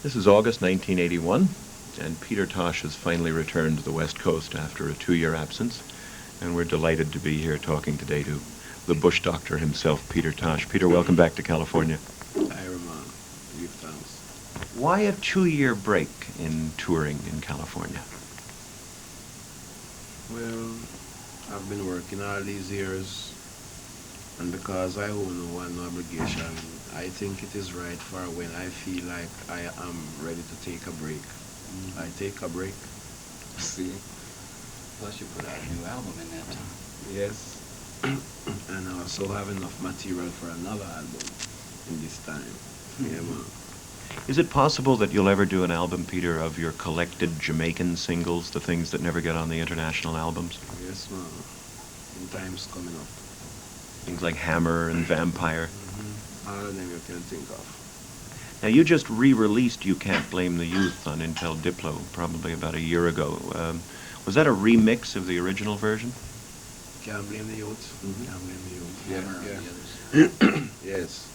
This is August 1981, and Peter Tosh has finally returned to the West Coast after a 2-year absence, and we're delighted to be here talking today to the bush doctor himself, Peter Tosh. Peter, welcome back to California. Hi, Roman. Give thanks. Why a 2-year break in touring in California? Well, I've been working all these years, and because I owe no one no obligation, I think it is right for when I feel like I am ready to take a break. I take a break. See? Plus you put out a new album in that time. Yes. And I also have enough material for another album in this time. Yeah, man. Is it possible that you'll ever do an album, Peter, of your collected Jamaican singles, the things that never get on the international albums? Yes, man. In time's coming up. Things like Hammer and Vampire. All of them you can think of. Now, you just re-released You Can't Blame the Youth on Intel Diplo probably about a year ago. Was that a remix of the original version? Can't blame the youth. Can't blame the youth. Hammer and Yeah, the others. yeah. Yes.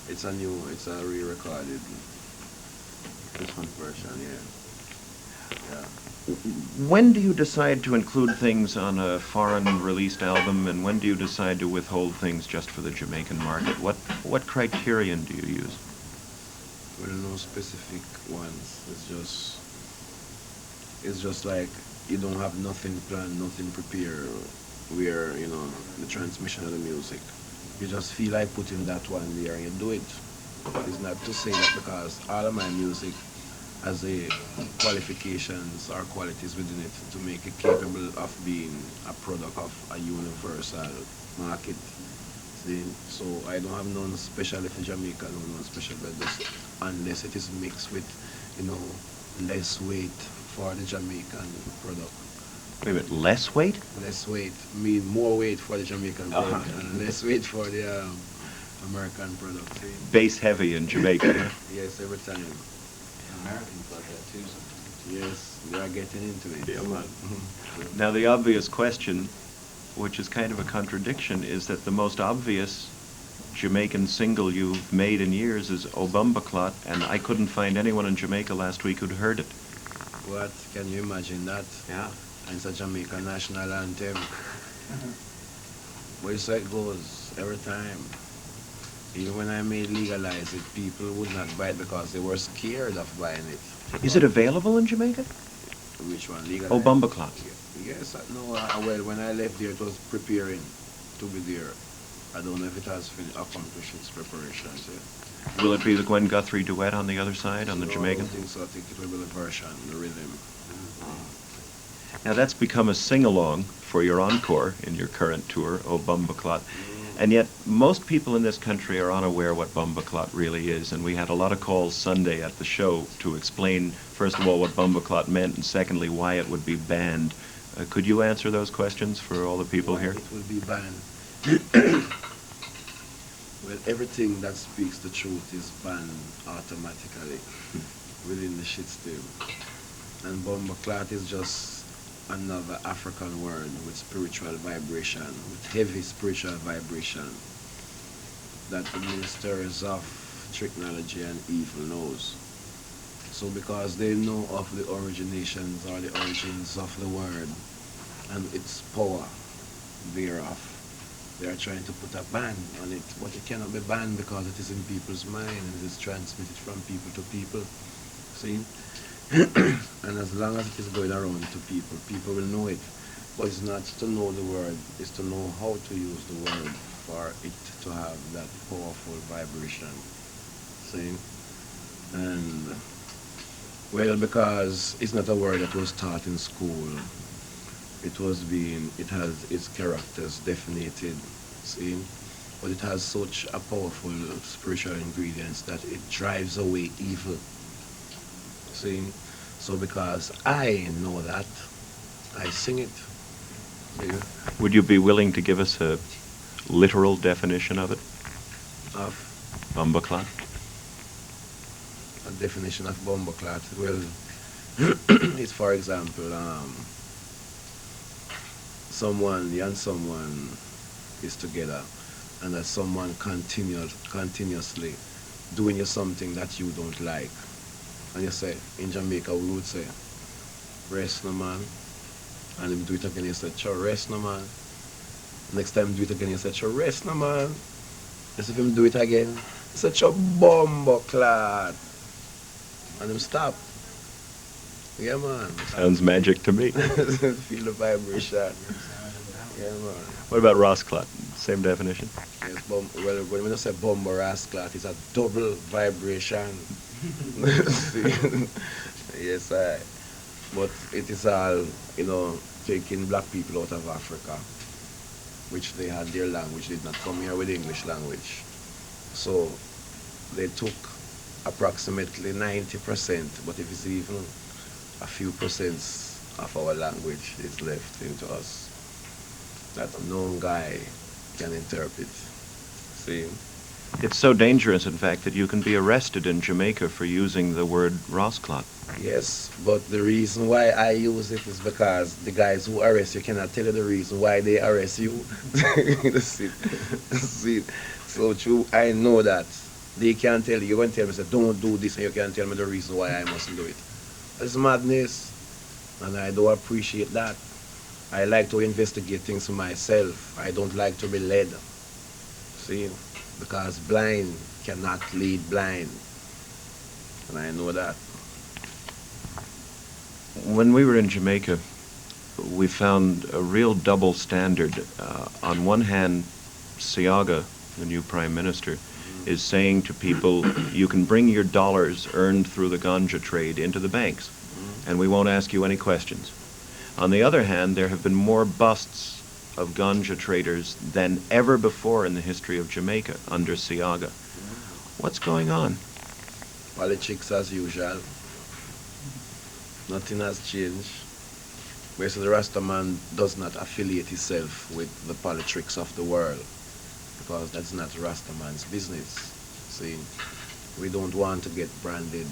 It's a re-recorded version, yeah. Yeah. When do you decide to include things on a foreign released album, and when do you decide to withhold things just for the Jamaican market? What criterion do you use? Well, no specific ones. It's just like you don't have nothing planned, nothing prepared where, the transmission of the music. You just feel like putting that one there and you do it. It's not to say that because all of my music has a qualifications or qualities within it to make it capable of being a product of a universal market. See? So I don't have none special for Jamaica, none special, but just unless it is mixed with, less weight for the Jamaican product. Wait a minute, less weight? Less weight, mean more weight for the Jamaican product and less weight for the American product. See? Base heavy in Jamaica, huh? Yes, every time. Americans like that too sometimes. Yes, they are getting into it. Yeah, man. Now, the obvious question, which is kind of a contradiction, is that the most obvious Jamaican single you've made in years is O Bumbaclot, and I couldn't find anyone in Jamaica last week who'd heard it. What? Can you imagine that? Yeah. And it's a Jamaican national anthem. Well, so it goes every time. Even when I made legalize it, people would not buy it because they were scared of buying it. Is it available in Jamaica? Which one? Legalize? O Bumbaclot. Yes, no, well, when I left there, it was preparing to be there. I don't know if it has accomplished its preparations yet. Will it be the Gwen Guthrie duet on the other side, on the No, Jamaican? I don't think so. I think it will be the version, the rhythm. Now, that's become a sing-along for your encore in your current tour, O Bumbaclot. And yet, most people in this country are unaware what Bumbaclot really is, and we had a lot of calls Sunday at the show to explain, first of all, what Bumbaclot meant, and secondly, why it would be banned. Could you answer those questions for all the people here? It will be banned. Well, everything that speaks the truth is banned automatically within the shitstorm. And Bumbaclot is just another African word with spiritual vibration, with heavy spiritual vibration that the ministers of technology and evil knows. So because they know of the originations or the origins of the word and its power thereof, they are trying to put a ban on it, but it cannot be banned because it is in people's mind and it is transmitted from people to people. See? And as long as it is going around to people, people will know it. But it's not to know the word, it's to know how to use the word for it to have that powerful vibration. See? And, well, because it's not a word that was taught in school, it has its characters definited, see? But it has such a powerful spiritual ingredients that it drives away evil. See? So because I know that, I sing it. See? Would you be willing to give us a literal definition of it? Of Bumbaclot? a definition of Bumbaclot. Well, it's for example, you and someone is together, and that someone continuously doing you something that you don't like. And you say, in Jamaica we would say, rest no man. And if you do it again, you say, cho rest no man. Next time do it again, you say, cho rest no man. Just if him do it again, you say, cho bumbo clot. And him stop. Yeah man. Sounds magic to me. Feel the vibration. Sound and power. Yeah man. What about Rossclot? Same definition? Yes, well, when you say bumbo rascal, it's a double vibration. See? Yes, I. But it is all, taking black people out of Africa, which they had their language, did not come here with English language. So they took approximately 90%, but if it's even a few percent of our language is left into us that no guy can interpret. See? It's so dangerous, in fact, that you can be arrested in Jamaica for using the word Rossclot. Yes, but the reason why I use it is because the guys who arrest you cannot tell you the reason why they arrest you. See, see, so true, I know that. They can't tell you, you're going to tell me, say, don't do this, and you can't tell me the reason why I mustn't do it. It's madness, and I don't appreciate that. I like to investigate things myself. I don't like to be led. See, because blind cannot lead blind, and I know that. When we were in Jamaica, we found a real double standard. On one hand, Siaga, the new prime minister, is saying to people, you can bring your dollars earned through the ganja trade into the banks, and we won't ask you any questions. On the other hand, there have been more busts of ganja traders than ever before in the history of Jamaica under Siaga. What's going on? Politics as usual. Nothing has changed. Basically, the Rastaman does not affiliate himself with the politics of the world because that's not Rastaman's business. See, we don't want to get branded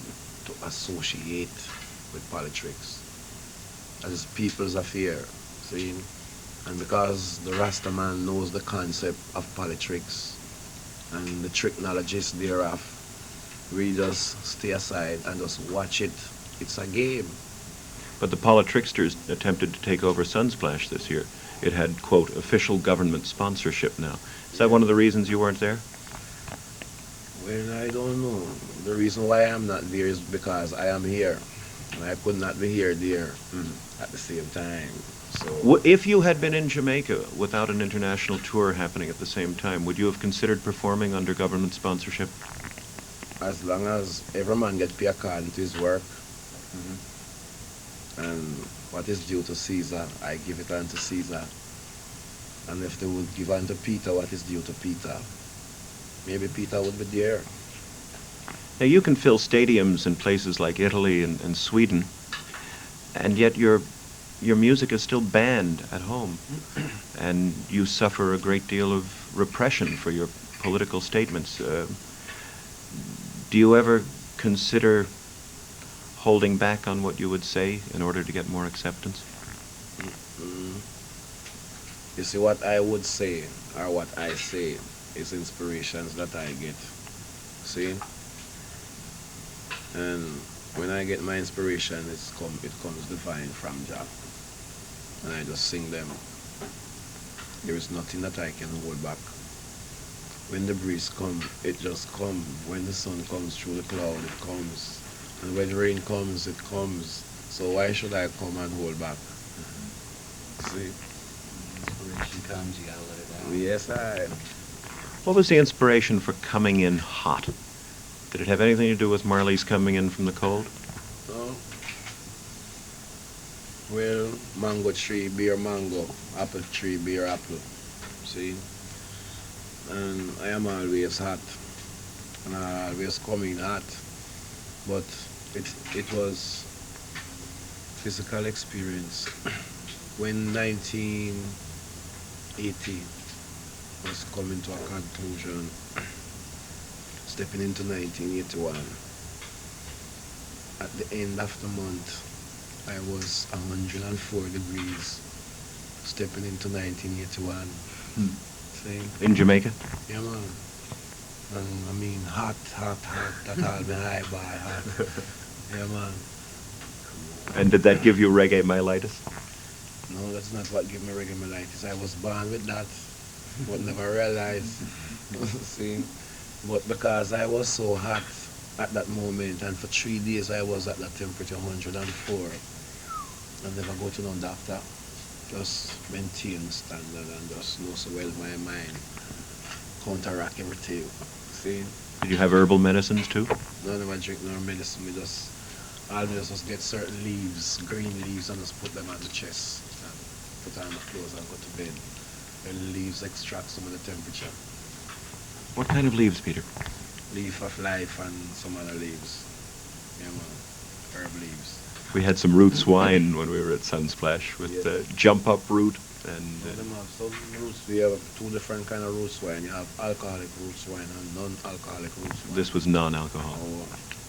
to associate with politics. As people's affair. See, and because the Rastaman knows the concept of politics and the technologies thereof, we just stay aside and just watch it. It's a game. But the Politricksters attempted to take over Sunsplash this year. It had, quote, official government sponsorship now. Is that one of the reasons you weren't there? Well, I don't know. The reason why I'm not there is because I am here. And I could not be here there at the same time. So If you had been in Jamaica without an international tour happening at the same time, would you have considered performing under government sponsorship? as long as every man gets paid according to his work, and what is due to Caesar, I give it unto Caesar. And if they would give unto Peter what is due to Peter, maybe Peter would be there. Now, you can fill stadiums in places like Italy and Sweden, and yet your music is still banned at home, and you suffer a great deal of repression for your political statements. Do you ever consider holding back on what you would say in order to get more acceptance? You see, what I would say, or what I say, is inspirations that I get. See? And when I get my inspiration, it comes divine from Jah. And I just sing them. There is nothing that I can hold back. When the breeze comes, it just comes. When the sun comes through the cloud, it comes. And when rain comes, it comes. So why should I come and hold back? See? Inspiration comes, you gotta let it out. Yes, I. What was the inspiration for coming in hot? Did it have anything to do with Marley's coming in from the cold? No. Well, mango tree bear mango, apple tree bear apple. See? And I am always hot. And I always coming hot. But it was physical experience. When 1980 was coming to a conclusion, stepping into 1981, at the end of the month, I was 104 degrees, stepping into 1981. See? In Jamaica? Yeah, man. And I mean, hot, that all my eyeball hot. Yeah, man. And did that give you reggae myelitis? No, that's not what gave me regularitis. I was born with that, but never realized. See, but because I was so hot at that moment, and for 3 days I was at that temperature 104, I never go to no doctor. Just maintain standard and just know so well my mind counteract everything. See, Did you have herbal medicines too? none of I drink no medicine. All me just get certain leaves, green leaves, and just put them on the chest and put on my clothes and go to bed. And leaves extract some of the temperature. What kind of leaves, Peter? Leaf of life and some other leaves. Yeah, man. Herb leaves. We had some roots wine when we were at Sunsplash with Yes. jump up root and Them have some roots. We have two different kind of roots wine. You have alcoholic roots wine and non-alcoholic roots wine. this was non-alcohol. Oh,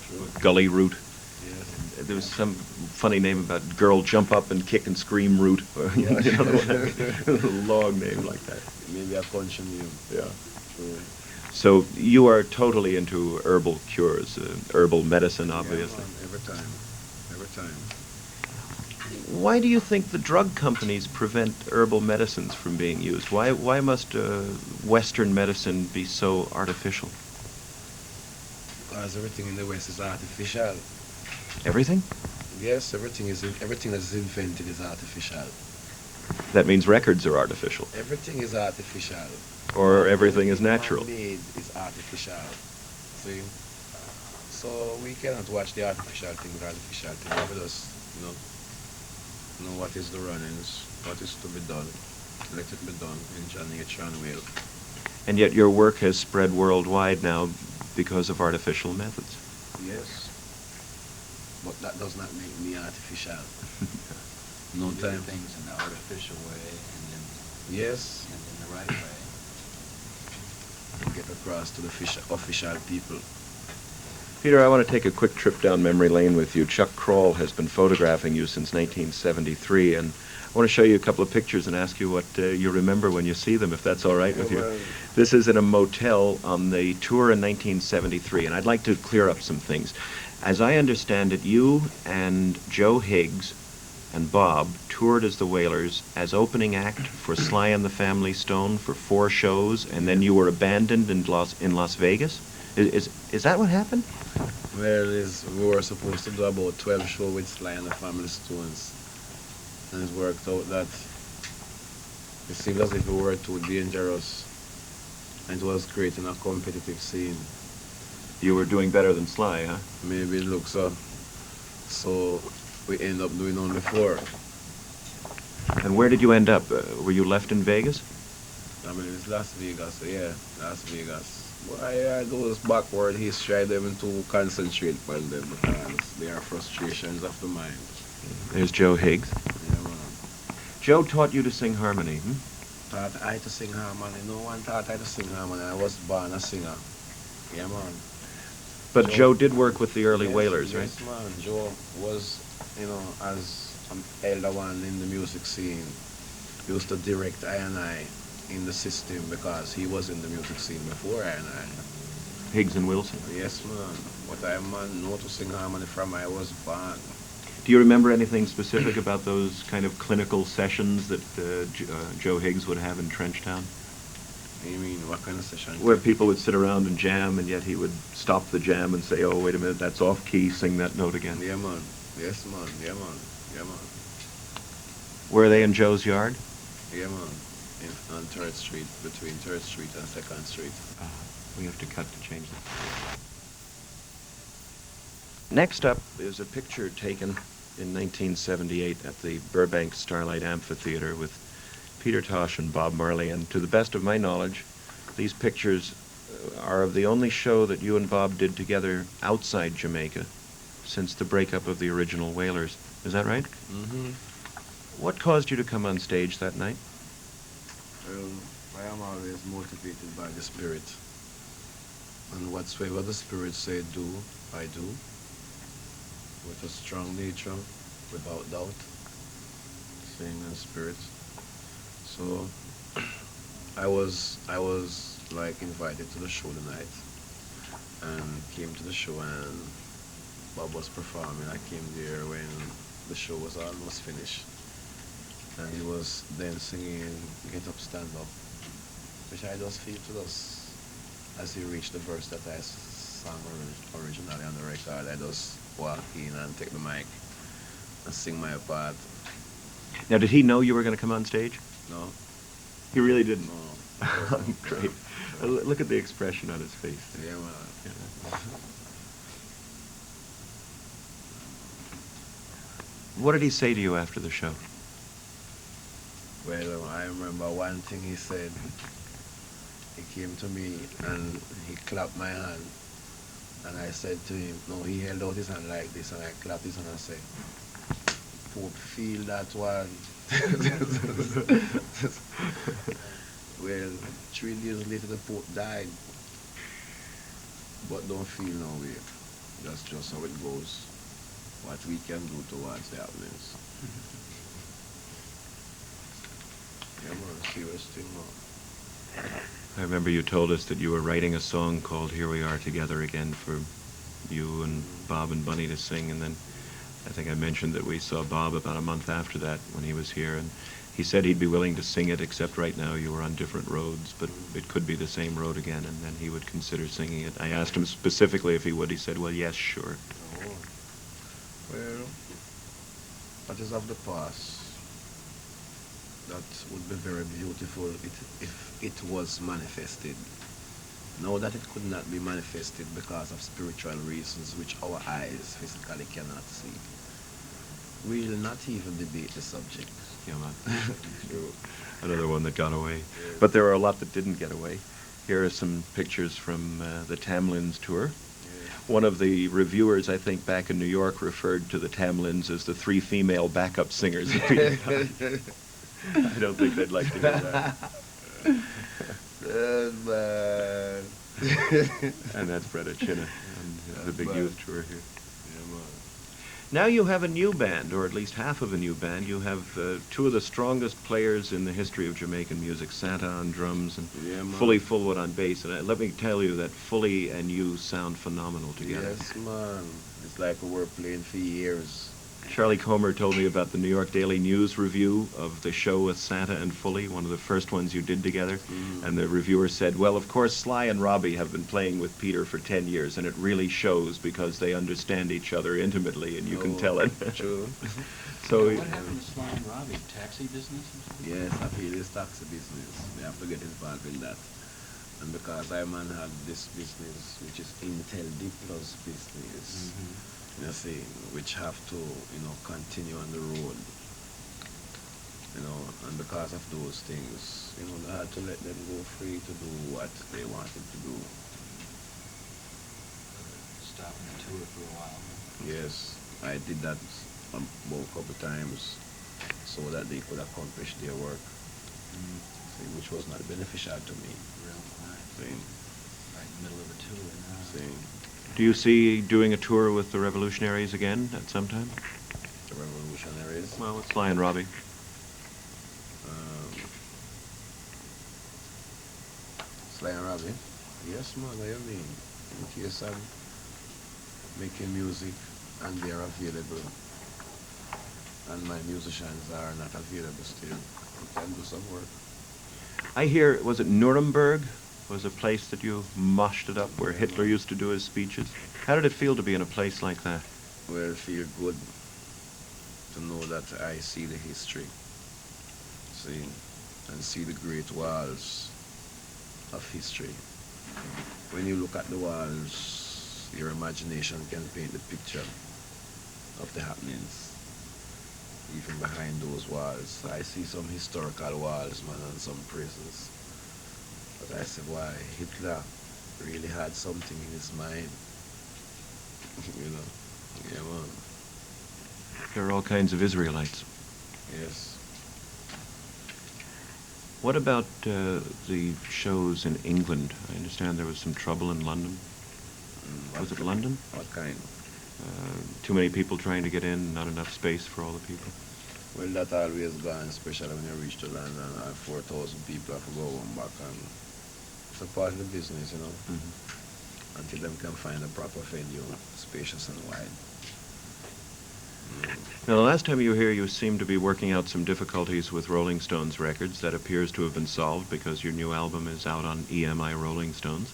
true. Gully root. Yes. There was some funny name about girl jump up and kick and scream root. You know, a long name like that. Maybe a country name. Yeah. True. So you are totally into herbal cures, herbal medicine, obviously. Yeah, man, every time. Every time. Why do you think the drug companies prevent herbal medicines from being used? Why must Western medicine be so artificial? Because everything in the West is artificial. Everything? Yes, everything that is invented is artificial. That means records are artificial, Everything is artificial. or everything is natural. Man-made is artificial. See? So we cannot watch the artificial thing with artificial thing. We just, know what is the runnings, what is to be done. Let it be done in John nature and will. And yet your work has spread worldwide now because of artificial methods. Yes. But that does not make me artificial. No Do time. things in the artificial way and then Yes. in the right way. Get across to the official people. Peter, I want to take a quick trip down memory lane with you. Chuck Kroll has been photographing you since 1973, and I want to show you a couple of pictures and ask you what you remember when you see them, if that's all right with you. Well, This is in a motel on the tour in 1973, and I'd like to clear up some things. As I understand it, you and Joe Higgs and Bob toured as the Wailers as opening act for Sly and the Family Stone for 4 shows, and then you were abandoned in Las Vegas? Is that what happened? well, we were supposed to do about 12 shows with Sly and the Family Stones. And it worked out that it seemed as if we were too dangerous. And it was creating a competitive scene. You were doing better than Sly, huh? Maybe it looks so. So we end up doing only 4. And where did you end up? Were you left in Vegas? I mean, it's Las Vegas, so yeah, Las Vegas. Why those backward history, I don't even to concentrate on them because they are frustrations of the mind. There's Joe Higgs. Yeah, man. Joe taught you to sing harmony, hmm? Taught I to sing harmony. No one taught I to sing harmony. I was born a singer. Yeah, man. But Joe- Joe did work with the early Wailers, right? Yes, man. Joe was, as an elder one in the music scene, used to direct I and I in the system because he was in the music scene before I and I. Higgs and Wilson. Yes, man. But I man know to sing harmony from I was born. Do you remember anything specific about those kind of clinical sessions that Joe Higgs would have in Trenchtown? You mean what kind of session? Where people would sit around and jam, and yet he would stop the jam and say, "Oh, wait a minute, that's off key. Sing that note again." Yeah, man. Yes, man. Yeah, man. Yeah, man. Were they in Joe's yard? Yeah, man. On 3rd Street, between 3rd Street and 2nd Street. We have to cut to change that. Next up is a picture taken in 1978 at the Burbank Starlight Amphitheater with Peter Tosh and Bob Marley, and to the best of my knowledge, these pictures are of the only show that you and Bob did together outside Jamaica since the breakup of the original Wailers. Is that right? Mm-hmm. What caused you to come on stage that night? Well, I am always motivated by the Spirit. And whatsoever the Spirit say do, I do. With a strong nature, without doubt. Saying in spirit. So I was like invited to the show tonight and came to the show, and Bob was performing. I came there when the show was almost finished. And he was then singing Get Up, Stand Up, which I just feel to us as he reached the verse that I sang originally on the record. I just walk in and take the mic and sing my part. Now, did he know you were going to come on stage? No, He really didn't. no. Great. Look at the expression on his face. Yeah, man. Yeah. What did he say to you after the show? Well, I remember one thing he said. He came to me and he clapped my hand. And I said to him, no, he held out his hand like this and I clapped his hand and I said, Pope, feel that one. Well, 3 days later the Pope died. But don't feel no way. That's just how it goes. What we can do towards the happenings. Yeah, man, serious thing, man. I remember you told us that you were writing a song called Here We Are Together Again for you and Bob and Bunny to sing, and then I think I mentioned that we saw Bob about a month after that when he was here, and he said he'd be willing to sing it, except right now you were on different roads, but it could be the same road again, and then he would consider singing it. I asked him specifically if he would. He said, well, yes, sure. Oh. Well, that is of the past. That would be very beautiful if it was manifested. Know that it could not be manifested because of spiritual reasons which our eyes physically cannot see. We'll not even debate the subject. Yeah, man. True. Another one that got away. But there are a lot that didn't get away. Here are some pictures from the Tamlins tour. One of the reviewers, I think, back in New York referred to the Tamlins as the 3 female backup singers. I don't think they'd like to hear that. Good man. And that's Bretta Chinna on the big man. youth tour here. Yeah, man. Now you have a new band, or at least half of a new band. You have 2 of the strongest players in the history of Jamaican music, Santa on drums and Yeah, man. Fully Fullwood on bass. And let me tell you that Fully and you sound phenomenal together. Yes, man. It's like we were playing for years. Charlie Comer told me about the New York Daily News review of the show with Santa and Fully, one of the first ones you did together. And the reviewer said, well, of course, Sly and Robbie have been playing with Peter for 10 years, and it really shows because they understand each other intimately, and you can tell it. True. So, What happened to Sly and Robbie? Taxi business or something? Yes, I feel it's taxi business. They have to get involved in that. And because I man had this business, which is Intel D Plus business, you see, which have to, continue on the road. And because of those things, they had to let them go free to do what they wanted to do. Stopping the tour for a while. Yes, I did that about a couple times so that they could accomplish their work, see, which was not beneficial to me. Real quiet. See, Right in the middle of a tour now. see, do you see doing a tour with the Revolutionaries again at some time? the revolutionaries. Well, with Sly and Robbie. Sly and Robbie. Yes, man, I mean, in case I'm making music and they're available, and my musicians are not available still, we can do some work. I hear, was it Nuremberg? Was a place that you moshed it up where Hitler used to do his speeches? How did it feel to be in a place like that? Well, it feel good to know that I see the history, see, and see the great walls of history. When you look at the walls, your imagination can paint the picture of the happenings. Even behind those walls, I see some historical walls, man, and some prisons. But I said, why, Hitler really had something in his mind. Yeah, man. There are all kinds of Israelites. Yes. What about the shows in England? I understand there was some trouble in London. Was it London? What kind? Too many people trying to get in, not enough space for all the people. Well, that always gone, especially when you reach to London, and 4,000 people have to go on back, and it's a part of the business, Mm-hmm. until them can find a proper venue, spacious and wide. Now, the last time you were here, you seemed to be working out some difficulties with Rolling Stones records. That appears to have been solved because your new album is out on EMI Rolling Stones.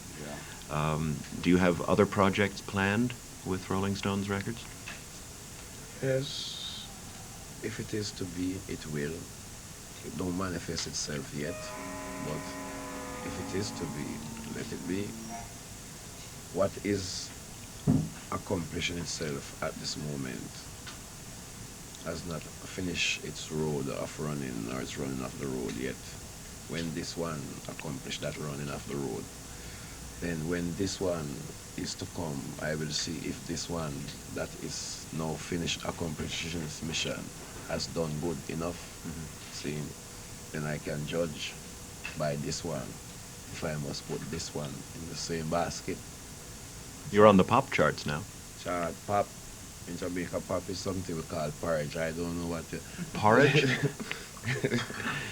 Yeah. Do you have other projects planned with Rolling Stones records? Yes, if it is to be, it will. It don't manifest itself yet, but if it is to be, let it be. What is accomplishing itself at this moment has not finished its road of running, or it's running off the road yet. When this one accomplish that running off the road, then when this one is to come, I will see if this one that is now finished accomplishing its mission has done good enough. See, then I can judge by this one if I must put this one in the same basket. You're on the pop charts now. Chart pop. In Jamaica, pop is something we call porridge. I don't know what it... Porridge?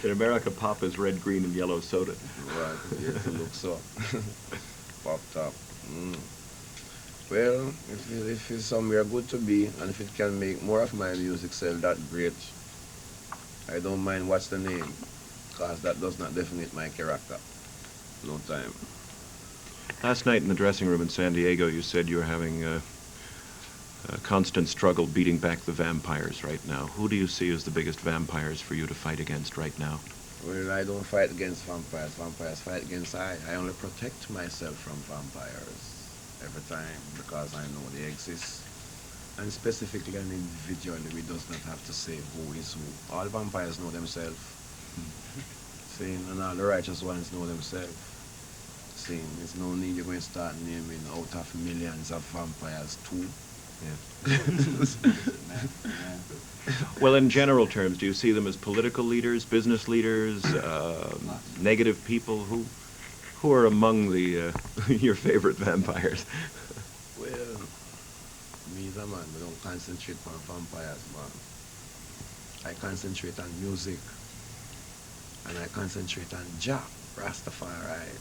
In America, pop is red, green, and yellow soda. Right, yes, it looks so. Pop top. Well, if it's somewhere good to be, and if it can make more of my music sell, that great. I don't mind what's the name, because that does not definite my character. No time. Last night in the dressing room in San Diego, you said you were having a constant struggle beating back the vampires right now. Who do you see as the biggest vampires for you to fight against right now? Well, I don't fight against vampires. Vampires fight against I. I only protect myself from vampires every time because I know they exist. And specifically and individually, we does not have to say who is who. All vampires know themselves. See, and all the righteous ones know themselves. See, there's no need you're going to start naming out of millions of vampires too. Yeah. Yeah. Well, in general terms, do you see them as political leaders, business leaders, negative people? Who are among the your favorite vampires? Well, me, the man, we don't concentrate on vampires, man. I concentrate on music, and I concentrate on Jah, Rastafari.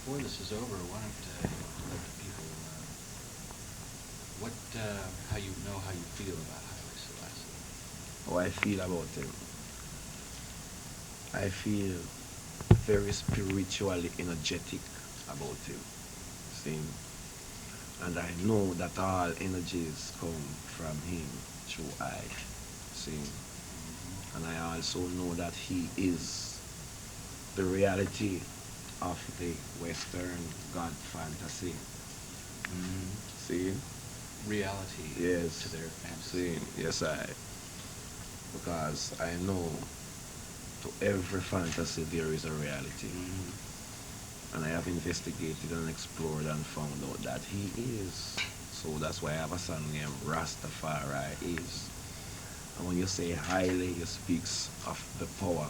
Before this is over, why don't you let the people how you know how you feel about Haile Selassie? How I feel about him. I feel very spiritually energetic about him. See? And I know that all energies come from him through I. See? And I also know that he is the reality of the Western God fantasy. See? Reality Yes. to their fantasy. See? Yes, I. Because I know to every fantasy there is a reality. And I have investigated and explored and found out that he is. So that's why I have a song named Rastafari is. And when you say highly, it speaks of the power.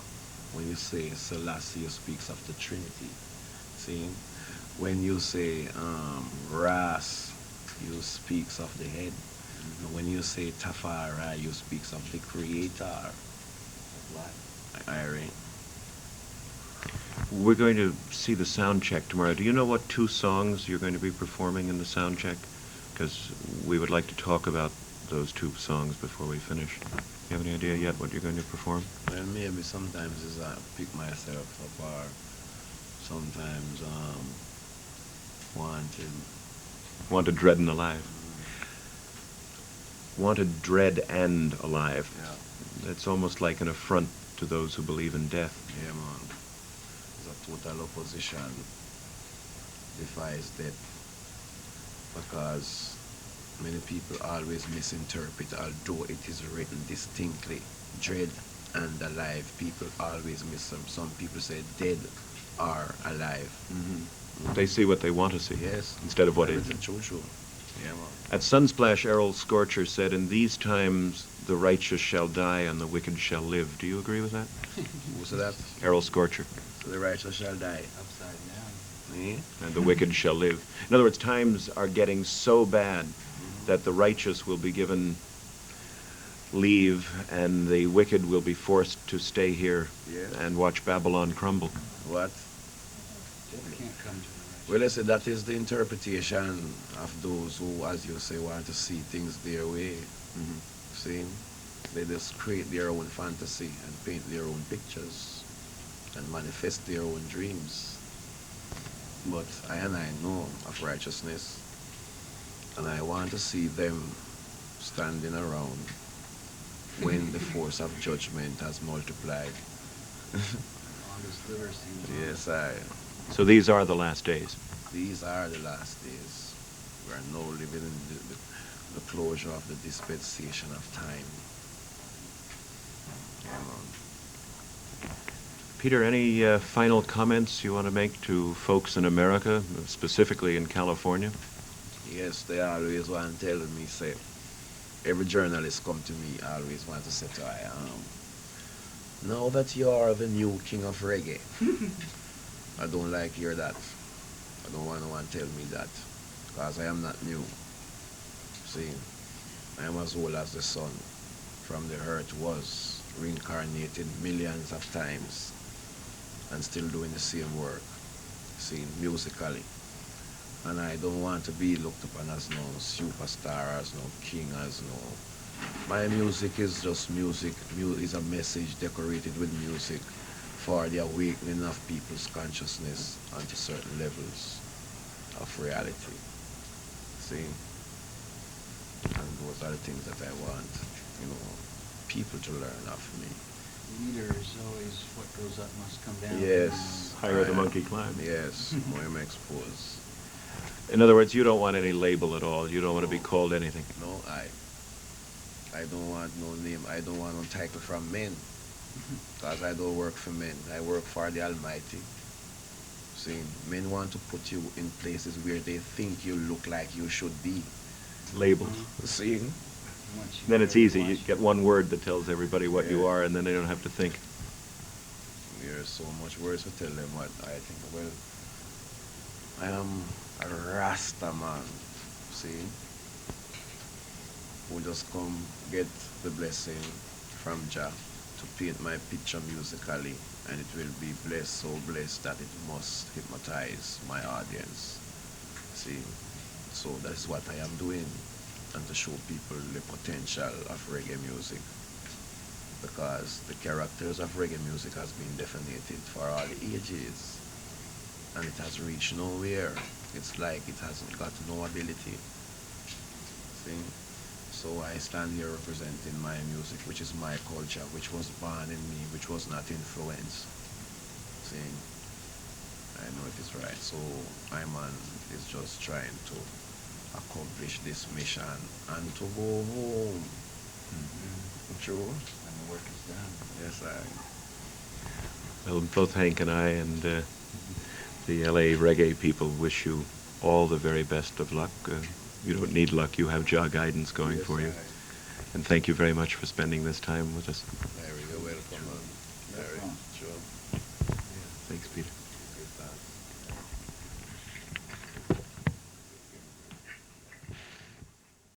When you say Selassie, it speaks of the Trinity. See? When you say Ras, you speaks of the head. And when you say Tafari, you speaks of the Creator. Of life. Irene. We're going to see the sound check tomorrow. Do you know what 2 songs you're going to be performing in the sound check? Because we would like to talk about those 2 songs before we finish. Do you have any idea yet what you're going to perform? Well, maybe sometimes is I pick myself up, or sometimes Wanted, Dread, and Alive. Wanted, Dread, and Alive. Yeah, It's almost like an affront to those who believe in death. yeah, man. It's a total opposition. Defies death. Because many people always misinterpret, although it is written distinctly, dread and alive. People always miss them. Some people say dead or alive. They see what they want to see. Yes. Instead of what is. Everything true. Yeah, man. At Sunsplash, Errol Scorcher said, "In these times the righteous shall die and the wicked shall live." Do you agree with that? Who said that? Errol Scorcher. So the righteous shall die. Upside down. Eh? And the wicked shall live. In other words, times are getting so bad that the righteous will be given leave and the wicked will be forced to stay here Yeah. and watch Babylon crumble. What? Death can't come to the Well, I say that is the interpretation of those who, as you say, want to see things their way. Hmm. See, they just create their own fantasy and paint their own pictures and manifest their own dreams. But I know of righteousness, and I want to see them standing around when the force of judgment has multiplied. Longest liver seems Yes, I. So these are the last days. These are the last days. We are now living in the closure of the dispensation of time. Come on. Peter, any final comments you want to make to folks in America, specifically in California? Yes, they always want to tell me, say, every journalist come to me always want to say to I, now that you are the new king of reggae, I don't like hear that. I don't want no one tell me that, because I am not new. See, I am as old as the sun from the earth was, reincarnated millions of times, and still doing the same work, see, musically. And I don't want to be looked upon as no superstar, as no king, as no. My music is just music. Is a message decorated with music for the awakening of people's consciousness onto certain levels of reality. See? And those are the things that I want, you know, people to learn of me. leader is always what goes up must come down. Yes. Higher the monkey climb. Yes, more I'm exposed. In other words, you don't want any label at all. You don't want to be No. called anything. No, I don't want no name. I don't want no title from men. Because I don't work for men. I work for the Almighty. See, men want to put you in places where they think you look like you should be. Labeled. See? Once you Then go it's there, easy. You watch get one word that tells everybody what you Yeah. are, and then they don't have to think. There's so much words to tell them what I think. Well, I am a Rasta man. See? Who just come get the blessing from Jah to paint my picture musically, and it will be blessed, so blessed that it must hypnotize my audience. See? So that's what I am doing, and to show people the potential of reggae music. Because the characters of reggae music has been definited for all the ages, and it has reached nowhere. It's like it hasn't got no ability. See? So I stand here representing my music, which is my culture, which was born in me, which was not influenced. See? I know it is right. So Iman is just trying to accomplish this mission and to go home. True? when the work is done. Yes, Well, both Hank and I and the LA reggae people wish you all the very best of luck. You don't need luck. You have Jah guidance going Yes, for you. I And thank you very much for spending this time with us. really